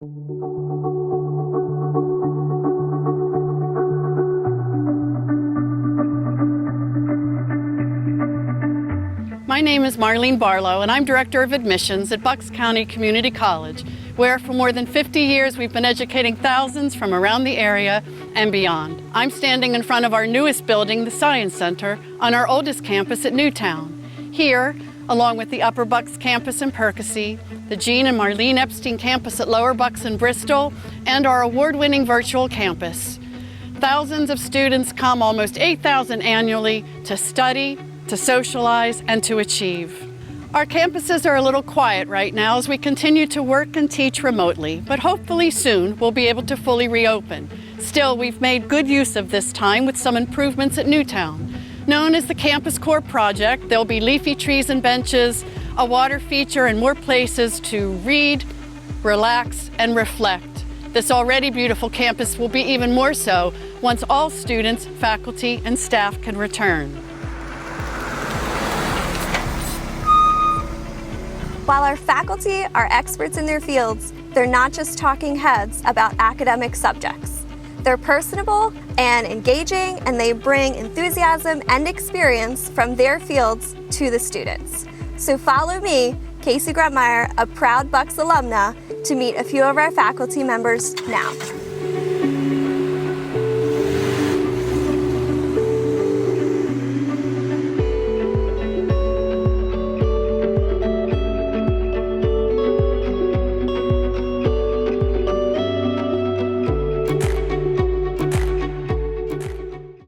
My name is Marlene Barlow, and I'm Director of Admissions at Bucks County Community College, where for more than 50 years we've been educating thousands from around the area and beyond. I'm standing in front of our newest building, the Science Center, on our oldest campus at Newtown. Here, along with the Upper Bucks campus in Perkasie, the Jean and Marlene Epstein campus at Lower Bucks in Bristol, and our award-winning virtual campus. Thousands of students come, almost 8,000 annually, to study, to socialize, and to achieve. Our campuses are a little quiet right now as we continue to work and teach remotely, but hopefully soon we'll be able to fully reopen. Still, we've made good use of this time with some improvements at Newtown. Known as the Campus Core Project, there'll be leafy trees and benches, a water feature, and more places to read, relax, and reflect. This already beautiful campus will be even more so once all students, faculty, and staff can return. While our faculty are experts in their fields, they're not just talking heads about academic subjects. They're personable and engaging, and they bring enthusiasm and experience from their fields to the students. So follow me, Casey Grubmeyer, a proud Bucks alumna, to meet a few of our faculty members now.